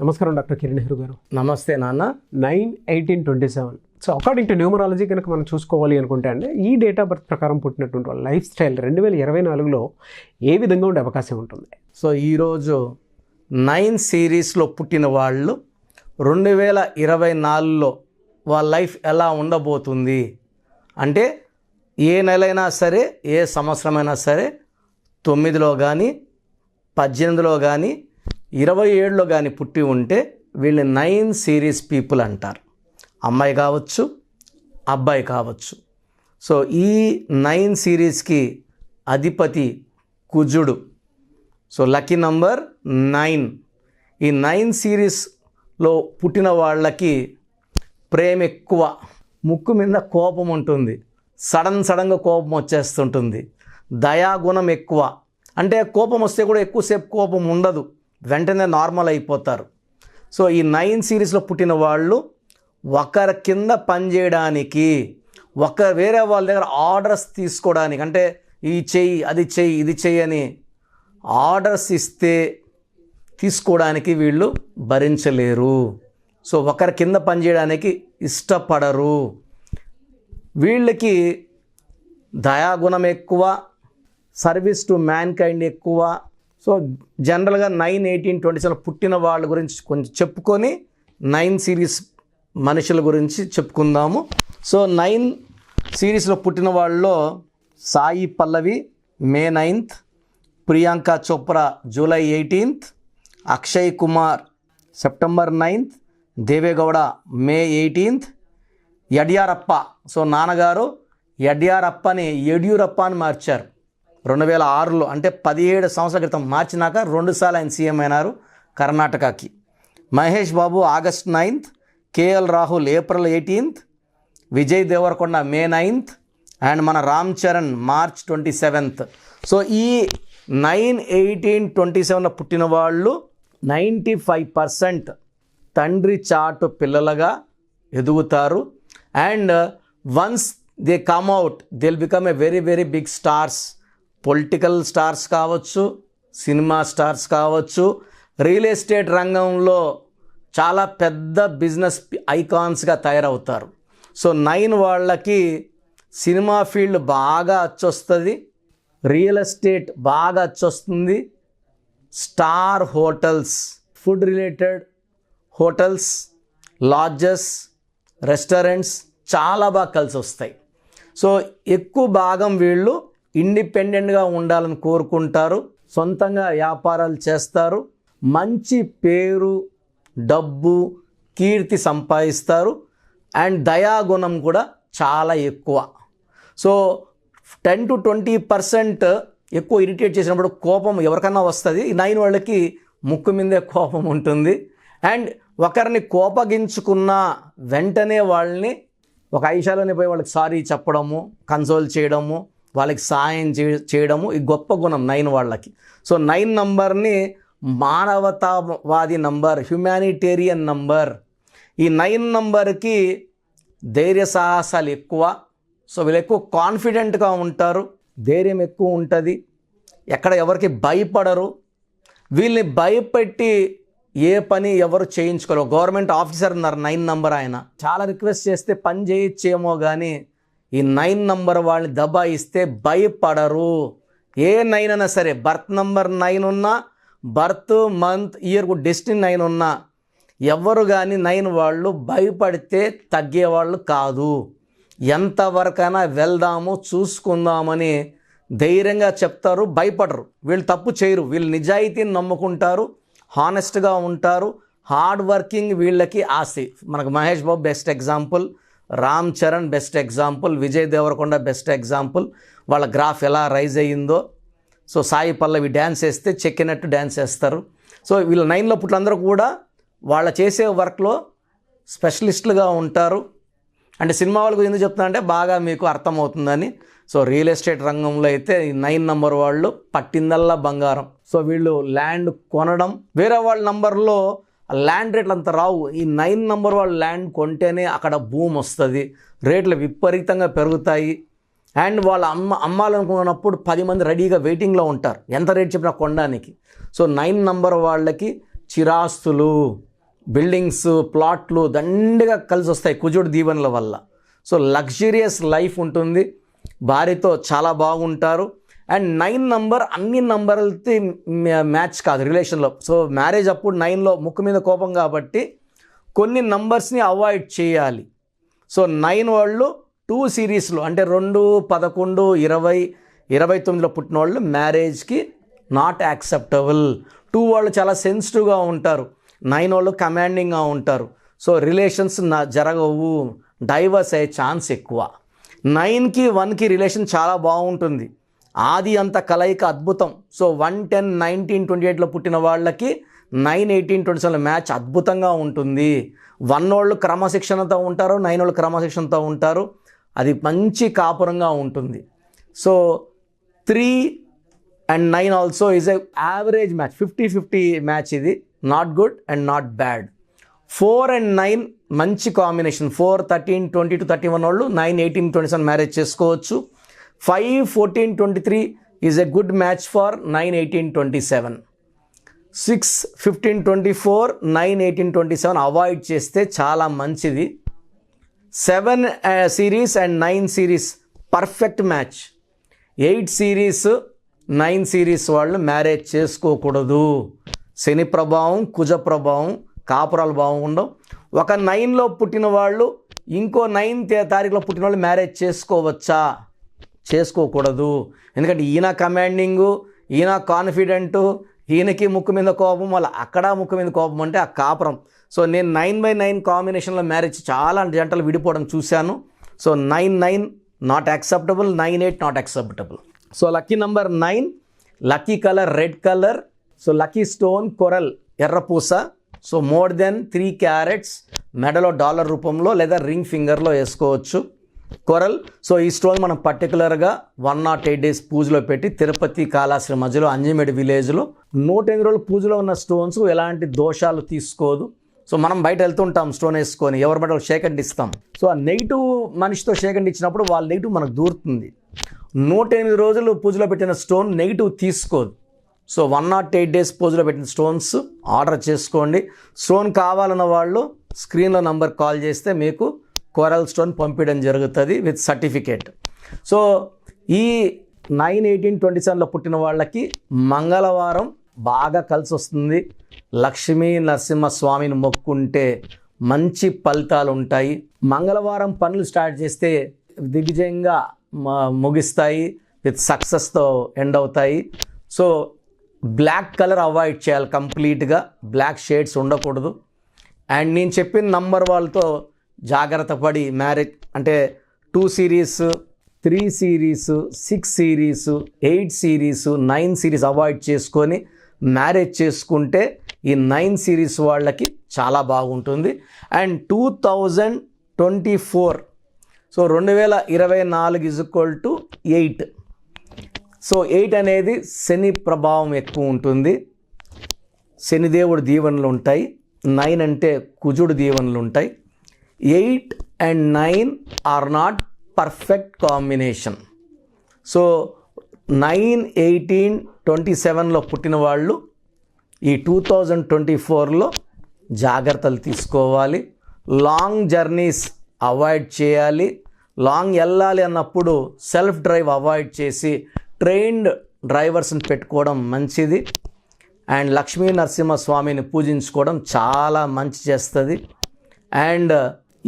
నమస్కారం డాక్టర్ కిరణ్ నెహ్రూ గారు. నమస్తే నాన్న. 9/18/27. సో అకార్డింగ్ టు న్యూమరాలజీ కనుక మనం చూసుకోవాలి అనుకుంటే అండి, ఈ డేట్ ఆఫ్ బర్త్ ప్రకారం పుట్టినటువంటి వాళ్ళ లైఫ్ స్టైల్ 2024లో ఏ విధంగా ఉండే అవకాశం ఉంటుంది? సో ఈరోజు 9 సిరీస్లో పుట్టిన వాళ్ళు 2024లో వాళ్ళ లైఫ్ ఎలా ఉండబోతుంది అంటే, ఏ నెలైనా సరే, ఏ సంవత్సరమైనా సరే, 9లో కానీ 18లో కానీ 27లో కానీ పుట్టి ఉంటే వీళ్ళు 9 సిరీస్ పీపుల్ అంటారు. అమ్మాయి కావచ్చు, అబ్బాయి కావచ్చు. సో ఈ 9 సిరీస్కి అధిపతి కుజుడు. So lucky number 9. ఈ 9 సిరీస్లో పుట్టిన వాళ్ళకి ప్రేమ ఎక్కువ, ముక్కు మీద కోపం ఉంటుంది, సడన్గా కోపం వచ్చేస్తుంటుంది, దయాగుణం ఎక్కువ. అంటే కోపం వస్తే కూడా ఎక్కువసేపు కోపం ఉండదు, వెంటనే నార్మల్ అయిపోతారు. సో ఈ 9 సిరీస్లో పుట్టిన వాళ్ళు ఒకరి కింద పనిచేయడానికి, వేరే వాళ్ళ దగ్గర ఆర్డర్స్ తీసుకోవడానికి, అంటే ఈ చెయ్యి, అది చెయ్యి, ఇది చెయ్యి అని ఆర్డర్స్ ఇస్తే తీసుకోవడానికి వీళ్ళు భరించలేరు. సో ఒకరి కింద పనిచేయడానికి ఇష్టపడరు. వీళ్ళకి దయాగుణం ఎక్కువ, సర్వీస్ టు మ్యాన్ కైండ్ ఎక్కువ. సో జనరల్గా 9/18/27 పుట్టిన వాళ్ళ గురించి కొంచెం చెప్పుకొని 9 సిరీస్ మనుషుల గురించి చెప్పుకుందాము. సో 9 సిరీస్లో పుట్టిన వాళ్ళలో Sai Pallavi May 9th, Priyanka Chopra July 18th, Akshay Kumar September 9th, Deve Gowda May 18th, Yediyurappa. So నాన్నగారు యడ్యారప్పని యడ్యూరప్ప అని మార్చారు 2006లో, అంటే 17 సంవత్సరాల క్రితం మార్చినాక 2 సార్లు ఆయన సీఎం అయినారు కర్ణాటకకి. Mahesh Babu August 9th, KL Rahul April 18th, Vijay Devarakonda May 9th, and మన Ram Charan March 27th. So ఈ 9/18/27లో పుట్టిన వాళ్ళు 95% తండ్రి చాటు పిల్లలుగా ఎదుగుతారు. And once they come out, they will become a very very big stars. Political stars కావచ్చు, సినిమా స్టార్స్ కావచ్చు, రియల్ ఎస్టేట్ రంగంలో చాలా పెద్ద బిజినెస్ ఐకాన్స్గా తయారవుతారు. సో 9 వాళ్ళకి సినిమా ఫీల్డ్ బాగా అచ్చొస్తుంది, రియల్ ఎస్టేట్ బాగా అచ్చొస్తుంది, star hotels, food related hotels, lodges, restaurants చాలా బాగా కలిసి వస్తాయి. సో ఎక్కువ భాగం వీళ్ళు ఇండిపెండెంట్గా ఉండాలని కోరుకుంటారు, సొంతంగా వ్యాపారాలు చేస్తారు, మంచి పేరు, డబ్బు, కీర్తి సంపాదిస్తారు. అండ్ దయాగుణం కూడా చాలా ఎక్కువ. సో 10 to 20% ఎక్కువ ఇరిటేట్ చేసినప్పుడు కోపం ఎవరికన్నా వస్తుంది. ఈ 9 వాళ్ళకి ముక్కు మీదే కోపం ఉంటుంది. అండ్ ఒకరిని కోపగించుకున్న వెంటనే వాళ్ళని ఒక ఐషాలోనే పోయి వాళ్ళకి సారీ చెప్పడము, కన్సోల్ చేయడము, వాళ్ళకి సాయం చేయడము ఈ గొప్ప గుణం 9 వాళ్ళకి. సో 9 నంబర్ని మానవతావాది నంబర్, హ్యుమానిటేరియన్ నంబర్. ఈ 9 నంబర్కి ధైర్య సాహసాలు ఎక్కువ. సో వీళ్ళు ఎక్కువ కాన్ఫిడెంట్గా ఉంటారు, ధైర్యం ఎక్కువ ఉంటుంది, ఎక్కడ ఎవరికి భయపడరు. వీళ్ళని భయపెట్టి ఏ పని ఎవరు చేయించుకోరు. గవర్నమెంట్ ఆఫీసర్ ఉన్నారు 9 నంబర్, ఆయన చాలా రిక్వెస్ట్ చేస్తే పని చేయొచ్చేమో కానీ ఈ 9 నంబర్ వాళ్ళని దబాయిస్తే భయపడరు. ఏ 9 అయినా సరే, బర్త్ నంబర్ 9 ఉన్నా, బర్త్ మంత్ ఇయర్ డెస్టినీ 9 ఉన్నా, ఎవరు కానీ 9 వాళ్ళు భయపడితే తగ్గేవాళ్ళు కాదు. ఎంతవరకైనా వెళ్దాము, చూసుకుందామని ధైర్యంగా చెప్తారు, భయపడరు. వీళ్ళు తప్పు చేయరు, వీళ్ళు నిజాయితీని నమ్ముకుంటారు, హానెస్ట్గా ఉంటారు, హార్డ్ వర్కింగ్ వీళ్ళకి ఆస్తి. మనకు Mahesh Babu best example, Ram Charan best example, Vijay Deverakonda best example. వాళ్ళ గ్రాఫ్ ఎలా రైజ్ అయ్యిందో. సో సాయి పల్లవి డ్యాన్స్ వేస్తే చెక్కినట్టు డ్యాన్స్ వేస్తారు. సో వీళ్ళ 9లో పుట్టినందరూ కూడా వాళ్ళ చేసే వర్క్లో స్పెషలిస్టులుగా ఉంటారు. అంటే సినిమా వాళ్ళకు ఎందుకు చెప్తున్నా అంటే బాగా మీకు అర్థమవుతుందని. సో రియల్ ఎస్టేట్ రంగంలో అయితే ఈ 9 నంబర్ వాళ్ళు పట్టిందల్లా బంగారం. సో వీళ్ళు ల్యాండ్ కొనడం, వేరే వాళ్ళ నంబర్లో ల్యాండ్ రేట్లు అంత రావు. ఈ 9 నంబర్ వాళ్ళు ల్యాండ్ కొంటేనే అక్కడ భూమి వస్తుంది, రేట్లు విపరీతంగా పెరుగుతాయి. అండ్ వాళ్ళు అమ్మాలనుకున్నప్పుడు 10 మంది రెడీగా వెయిటింగ్లో ఉంటారు, ఎంత రేట్ చెప్పినా కొనడానికి. సో 9 నంబర్ వాళ్ళకి చిరాస్తులు, బిల్డింగ్స్, ప్లాట్లు దండిగా కలిసి వస్తాయి కుజుడు దీవెనల వల్ల. సో లగ్జరియస్ లైఫ్ ఉంటుంది, భార్యతో చాలా బాగుంటారు. అండ్ 9 నంబర్ అన్ని నంబర్లతో మ్యాచ్ కాదు రిలేషన్లో. సో మ్యారేజ్ అప్పుడు 9లో ముక్కు మీద కోపం కాబట్టి కొన్ని నంబర్స్ని అవాయిడ్ చేయాలి. సో 9 వాళ్ళు 2 సిరీస్లో అంటే 2, 11, 20, 29లో పుట్టిన వాళ్ళు మ్యారేజ్కి నాట్ యాక్సెప్టబుల్. 2 వాళ్ళు చాలా సెన్సిటివ్గా ఉంటారు, 9 వాళ్ళు కమాండింగ్గా ఉంటారు. సో రిలేషన్స్ జరగవు, డైవర్స్ అయ్యే ఛాన్స్ ఎక్కువ. 9కి 1కి రిలేషన్ చాలా బాగుంటుంది, ఆది అంత కలయిక అద్భుతం. సో 1, 10, 19, 28లో పుట్టిన వాళ్ళకి 9, 18, 27 మ్యాచ్ అద్భుతంగా ఉంటుంది. 1 వాళ్ళు క్రమశిక్షణతో ఉంటారు, 9 వాళ్ళు క్రమశిక్షణతో ఉంటారు, అది మంచి కాపురంగా ఉంటుంది. So 3 and 9 also is a average match, 50-50 match. ఇది not good and not bad. 4 and 9 మంచి కాంబినేషన్. 4, 13, 20 to 31 వాళ్ళు 9, 18, 27 మ్యారేజ్ చేసుకోవచ్చు. 5, 14, 23 is a good match for 9, 18, 27. 6, 15, 24, 9, 18, 27 avoid చేస్తే చాలా మంచిది. 7 series and 9 series perfect match. 8 series 9 series వాళ్ళు మ్యారేజ్ చేసుకోకూడదు. శని ప్రభావం, కుజ ప్రభావం, కాపురాలు బాగుండవు. ఒక 9లో పుట్టిన వాళ్ళు ఇంకో 9th తారీఖులో పుట్టిన వాళ్ళు మ్యారేజ్ చేసుకోవచ్చా? చేసుకోకూడదు. ఎందుకంటే ఈయన కమాండింగు, ఈయన కాన్ఫిడెంటు, ఈయనకి ముక్కు మీద కోపం, మళ్ళీ అక్కడ ముక్కు మీద కోపం అంటే ఆ కాపురం. సో నేను 9/9 కాంబినేషన్లో మ్యారేజ్ చాలా జంటలు విడిపోవడం చూశాను. So 9/9 not acceptable, 9/8 not acceptable. So lucky number 9, lucky colour red colour. So lucky stone coral, ఎర్రపూస. సో మోర్ దెన్ 3 క్యారెట్స్ మెడలో డాలర్ రూపంలో లేదా రింగ్ ఫింగర్లో వేసుకోవచ్చు కొరల్. సో ఈ స్టోన్ మనం పర్టికులర్గా 108 days పూజలో పెట్టి తిరుపతి కాళాశ్రీ మధ్యలో అంజిమేడి విలేజ్లో 108 రోజులు పూజలో ఉన్న స్టోన్స్ ఎలాంటి దోషాలు తీసుకోదు. సో మనం బయట వెళ్తుంటాం స్టోన్ వేసుకొని, ఎవరి బట్ట షేక్ హ్యాండ్ ఇస్తాం. సో ఆ నెగిటివ్ మనిషితో షేక్ హ్యాండ్ ఇచ్చినప్పుడు వాళ్ళ నెగిటివ్ మనకు దూరుతుంది. 108 రోజులు పూజలో పెట్టిన స్టోన్ నెగిటివ్ తీసుకోదు. సో 108 days పూజలో పెట్టిన స్టోన్స్ ఆర్డర్ చేసుకోండి. స్టోన్ కావాలన్న వాళ్ళు స్క్రీన్లో నంబర్ కాల్ చేస్తే మీకు కోరల్ స్టోన్ పంపించడం జరుగుతుంది విత్ సర్టిఫికేట్. సో ఈ 9, 18, 27లో పుట్టిన వాళ్ళకి మంగళవారం బాగా కలిసి వస్తుంది. లక్ష్మీ నరసింహస్వామిని మొక్కుంటే మంచి ఫలితాలు ఉంటాయి. మంగళవారం పనులు స్టార్ట్ చేస్తే దిగ్విజయంగా ముగిస్తాయి, విత్ సక్సెస్తో ఎండ్ అవుతాయి. సో బ్లాక్ కలర్ అవాయిడ్ చేయాలి కంప్లీట్గా, బ్లాక్ షేడ్స్ ఉండకూడదు. అండ్ నేను చెప్పిన నంబర్ వాళ్ళతో జాగ్రత్త పడి మ్యారేజ్ అంటే 2 series, 3 series, 6 series, 8 series, 9 series avoid చేసుకొని మ్యారేజ్ చేసుకుంటే ఈ 9 సిరీస్ వాళ్ళకి చాలా బాగుంటుంది. And 2024, so 2024 = 8. సో 8 అనేది శని ప్రభావం ఎక్కువ ఉంటుంది, శనిదేవుడు దీవెనలు ఉంటాయి. 9 అంటే కుజుడు దీవెనలు ఉంటాయి. 8 and 9 are not perfect combination. So 9, 18, 27లో పుట్టిన వాళ్ళు ఈ 2024లో జాగ్రత్తలు తీసుకోవాలి. లాంగ్ జర్నీస్ అవాయిడ్ చేయాలి. లాంగ్ వెళ్ళాలి అన్నప్పుడు సెల్ఫ్ డ్రైవ్ అవాయిడ్ చేసి ట్రైన్డ్ డ్రైవర్స్ని పెట్టుకోవడం మంచిది. అండ్ లక్ష్మీ నరసింహస్వామిని పూజించుకోవడం చాలా మంచి చేస్తుంది. అండ్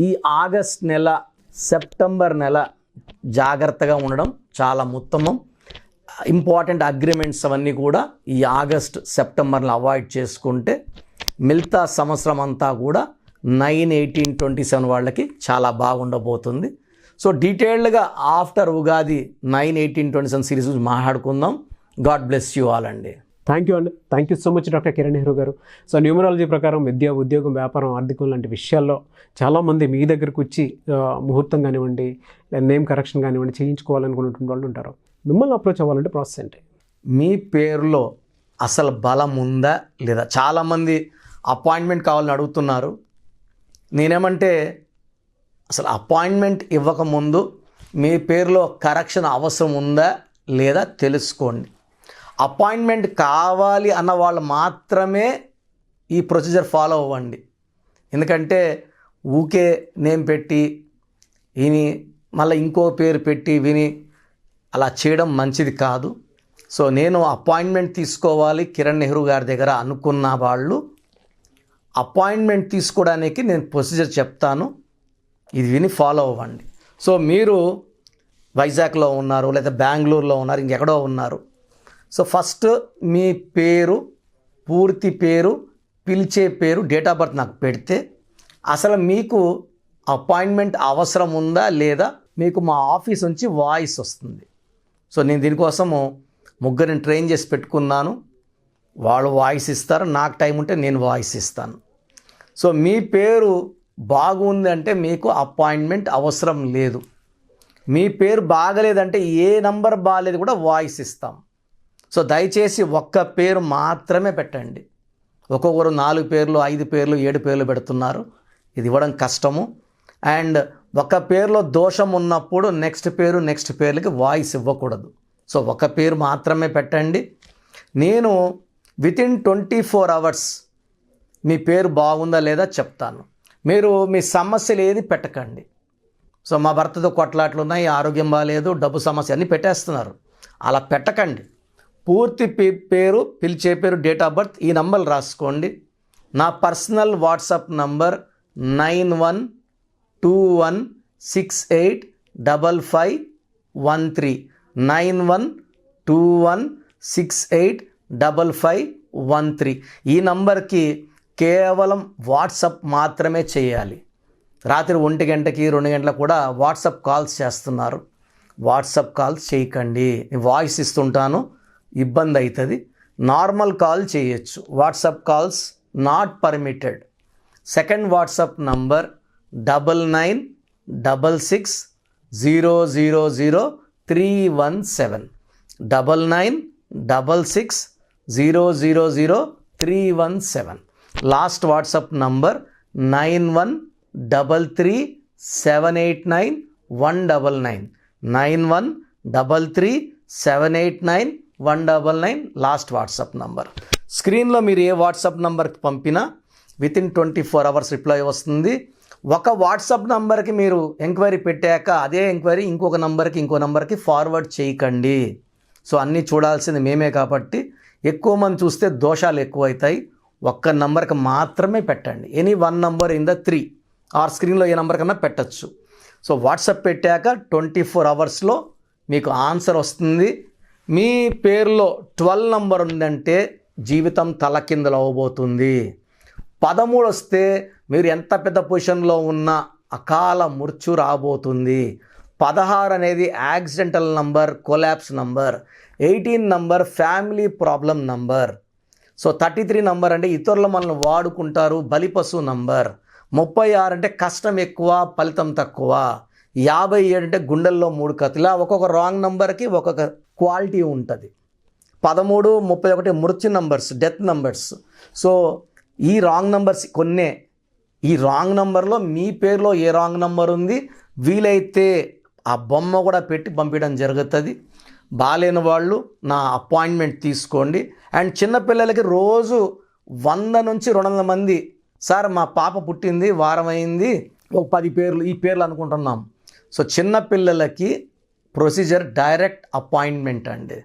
ఈ ఆగస్ట్ నెల, సెప్టెంబర్ నెల జాగ్రత్తగా ఉండడం చాలా ఉత్తమం. ఇంపార్టెంట్ అగ్రిమెంట్స్ అవన్నీ కూడా ఈ ఆగస్ట్, సెప్టెంబర్లో అవాయిడ్ చేసుకుంటే మిగతా సంవత్సరం అంతా కూడా 9, 18, 27 వాళ్ళకి చాలా బాగుండబోతుంది. సో డీటెయిల్డ్గా ఆఫ్టర్ ఉగాది 9, 18, 27 సిరీస్ మాట్లాడుకుందాం. గాడ్ బ్లెస్ యూ ఆల్ అండి. థ్యాంక్ యూ అండి. Thank you so much doctor Kiran Nehru గారు. సో న్యూమరాలజీ ప్రకారం విద్య, ఉద్యోగం, వ్యాపారం, ఆర్థికం లాంటి విషయాల్లో చాలామంది మీ దగ్గరకు వచ్చి ముహూర్తం కానివ్వండి, నేమ్ కరెక్షన్ కానివ్వండి చేయించుకోవాలనుకున్నటువంటి వాళ్ళు ఉంటారు. మిమ్మల్ని అప్రోచ్ అవ్వాలంటే ప్రాసెస్ ఏంటి? మీ పేరులో అసలు బలం ఉందా లేదా? చాలామంది అపాయింట్మెంట్ కావాలని అడుగుతున్నారు. నేనేమంటే అసలు అపాయింట్మెంట్ ఇవ్వకముందు మీ పేరులో కరెక్షన్ అవసరం ఉందా లేదా తెలుసుకోండి. అపాయింట్మెంట్ కావాలి అన్న వాళ్ళు మాత్రమే ఈ ప్రొసీజర్ ఫాలో అవ్వండి. ఎందుకంటే ఊకే నేమ్ పెట్టి విని మళ్ళీ ఇంకో పేరు పెట్టి విని అలా చేయడం మంచిది కాదు. సో నేను అపాయింట్మెంట్ తీసుకోవాలి కిరణ్ నెహ్రూ గారి దగ్గర అనుకున్న వాళ్ళు అపాయింట్మెంట్ తీసుకోవడానికి నేను ప్రొసీజర్ చెప్తాను, ఇది విని ఫాలో అవ్వండి. సో మీరు వైజాగ్లో ఉన్నారు లేదా బెంగళూరులో ఉన్నారు, ఇంకెక్కడో ఉన్నారు. సో ఫస్ట్ మీ పేరు, పూర్తి పేరు, పిలిచే పేరు, డేట్ ఆఫ్ బర్త్ నాకు పెడితే అసలు మీకు అపాయింట్మెంట్ అవసరం ఉందా లేదా మీకు మా ఆఫీస్ నుంచి వాయిస్ వస్తుంది. సో నేను దీనికోసము ముగ్గురిని ట్రైన్ చేసి పెట్టుకున్నాను. వాళ్ళు వాయిస్ ఇస్తారు, నాకు టైం ఉంటే నేను వాయిస్ ఇస్తాను. సో మీ పేరు బాగుంది అంటే మీకు అపాయింట్మెంట్ అవసరం లేదు. మీ పేరు బాగలేదంటే ఏ నంబర్ బాగాలేదు కూడా వాయిస్ ఇస్తాం. సో దయచేసి ఒక్క పేరు మాత్రమే పెట్టండి. ఒక్కొక్కరు 4 పేర్లు 5 పేర్లు 7 పేర్లు పెడుతున్నారు, ఇది ఇవ్వడం కష్టము. అండ్ ఒక పేరులో దోషం ఉన్నప్పుడు నెక్స్ట్ పేర్లకి వాయిస్ ఇవ్వకూడదు. సో ఒక పేరు మాత్రమే పెట్టండి. నేను వితిన్ 24 అవర్స్ మీ పేరు బాగుందా లేదా చెప్తాను. మీరు మీ సమస్యలు ఏది పెట్టకండి. సో మా భర్తతో కొట్లాట్లు ఉన్నాయి, ఆరోగ్యం బాగాలేదు, డబ్బు సమస్య అన్నీ పెట్టేస్తున్నారు, అలా పెట్టకండి. పూర్తి పేరు, పిలిచే పేరు, డేట్ ఆఫ్ బర్త్, ఈ నంబర్లు రాసుకోండి. నా పర్సనల్ వాట్సాప్ నంబర్ 9121685513 9121685513. ఈ నంబర్కి కేవలం వాట్సాప్ మాత్రమే చేయాలి. రాత్రి 1 గంటకి 2 గంటలకు కూడా వాట్సాప్ కాల్స్ చేస్తున్నారు, వాట్సాప్ కాల్స్ చేయకండి. వాయిస్ ఇస్తుంటాను, ఇబ్బంది అవుతుంది. నార్మల్ కాల్ చేయొచ్చు, WhatsApp calls not permitted. Second WhatsApp number 9966000317 9966000317. Last WhatsApp number 9133789199 9133789199 last WhatsApp number. స్క్రీన్లో మీరు ఏ వాట్సాప్ నంబర్కి పంపినా వితిన్ 24 అవర్స్ రిప్లై వస్తుంది. ఒక వాట్సాప్ నంబర్కి మీరు ఎంక్వైరీ పెట్టాక అదే ఎంక్వైరీ ఇంకో నంబర్కి ఫార్వర్డ్ చేయకండి. సో అన్నీ చూడాల్సింది మేమే కాబట్టి ఎక్కువ మంది చూస్తే దోషాలు ఎక్కువవుతాయి. ఒక్క నంబర్కి మాత్రమే పెట్టండి. Any 1 number in the 3 or స్క్రీన్లో ఏ నంబర్ కన్నా పెట్టచ్చు. సో వాట్సాప్ పెట్టాక 24 అవర్స్లో మీకు ఆన్సర్ వస్తుంది. మీ పేరులో 12 నంబర్ ఉందంటే జీవితం తలకిందులు అవ్వబోతుంది. 13 వస్తే మీరు ఎంత పెద్ద పొజిషన్లో ఉన్నా అకాల మృత్యు రాబోతుంది. 16 అనేది accidental number, collapse number. 18 number family problem number. So 33 number అంటే ఇతరులు మనల్ని వాడుకుంటారు, బలిపశు నంబర్. 36 అంటే కష్టం ఎక్కువ, ఫలితం తక్కువ. 57 అంటే గుండెల్లో 3 కత్తులు. ఇలా ఒక్కొక్క రాంగ్ నంబర్కి ఒక్కొక్క క్వాలిటీ ఉంటుంది. 13, 31 మృత్యు నంబర్స్, డెత్ నంబర్స్. సో ఈ రాంగ్ నంబర్స్ కొన్నే. ఈ రాంగ్ నంబర్లో మీ పేరులో ఏ రాంగ్ నంబర్ ఉంది వీలైతే ఆ బొమ్మ కూడా పెట్టి పంపించడం జరుగుతుంది. బాలేని వాళ్ళు నా అపాయింట్మెంట్ తీసుకోండి. అండ్ చిన్నపిల్లలకి రోజు 100 నుంచి 200 మంది, సార్ మా పాప పుట్టింది వారం అయింది, ఒక 10 పేర్లు ఈ పేర్లు అనుకుంటున్నాం. సో చిన్నపిల్లలకి ప్రొసీజర్ డైరెక్ట్ అపాయింట్మెంట్ అండి.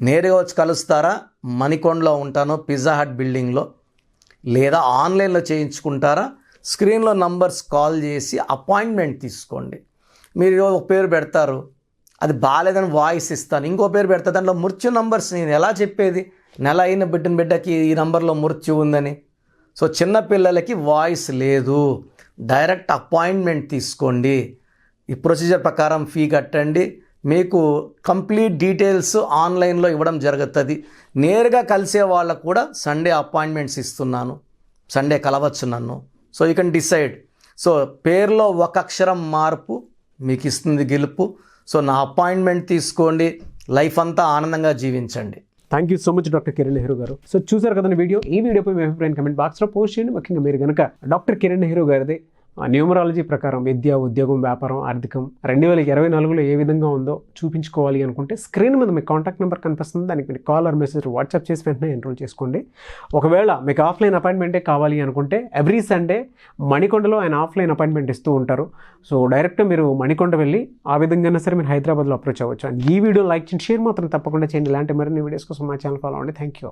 నేరుగా వచ్చి కలుస్తారా? మణికొండలో ఉంటాను, పిజ్జా హట్ బిల్డింగ్లో. లేదా ఆన్లైన్లో చేయించుకుంటారా? స్క్రీన్లో నంబర్స్ కాల్ చేసి అపాయింట్మెంట్ తీసుకోండి. మీరు ఒక పేరు పెడతారు, అది బాగాలేదని వాయిస్ ఇస్తాను, ఇంకో పేరు పెడతా, దాంట్లో మృత్యు నంబర్స్ నేను ఎలా చెప్పేది? నెల అయిన బిడ్డకి ఈ నంబర్లో మృత్యు ఉందని. సో చిన్నపిల్లలకి వాయిస్ లేదు, డైరెక్ట్ అపాయింట్మెంట్ తీసుకోండి. ఈ ప్రొసీజర్ ప్రకారం ఫీ కట్టండి. మీకు కంప్లీట్ డీటెయిల్స్ ఆన్లైన్లో ఇవ్వడం జరుగుతుంది. నేరుగా కలిసే వాళ్ళకు కూడా సండే అపాయింట్మెంట్స్ ఇస్తున్నాను, సండే కలవచ్చు నన్ను. So you can decide. So పేరులో ఒక అక్షరం మార్పు మీకు ఇస్తుంది గెలుపు. సో నా అపాయింట్మెంట్ తీసుకోండి, లైఫ్ అంతా ఆనందంగా జీవించండి. Thank you so much doctor Kiran Nehru గారు. సో చూసారు కదండి వీడియో. ఈ వీడియోపై మీ అభిప్రాయం కమెంట్ బాక్స్లో పోస్ట్ చేయండి. ముఖ్యంగా మీరు కనుక డాక్టర్ కిరణ్ నెహ్రూ గారిది న్యూమరాలజీ ప్రకారం విద్య, ఉద్యోగం, వ్యాపారం, ఆర్థికం 2024లో ఏ విధంగా ఉందో చూపించుకోవాలి అనుకుంటే స్క్రీన్ మీద మీ కాంటాక్ట్ నెంబర్ కనిపిస్తుంది. దానికి మీరు కాల్ ఆర్ మెసేజ్ వాట్సాప్ చేసి వెంటనే ఎన్రోల్ చేసుకోండి. ఒకవేళ మీకు ఆఫ్లైన్ అపాయింట్మెంటే కావాలి అనుకుంటే ఎవ్రీ సండే మణికొండలో ఆయన ఆఫ్లైన్ అపాయింట్మెంట్ ఇస్తూ ఉంటారు. సో డైరెక్ట్ మీరు మణికొండ వెళ్ళి ఆ విధంగా సరే మీరు హైదరాబాద్లో అప్రోచ్ అవ్వచ్చు. అండ్ ఈ వీడియో లైక్ చేయండి, షేర్ మాత్రం తప్పకుండా చేయండి. ఇలాంటి మరిన్ని వీడియోస్ కోసం మా ఛానల్ ఫాలో అవ్వండి. Thank you.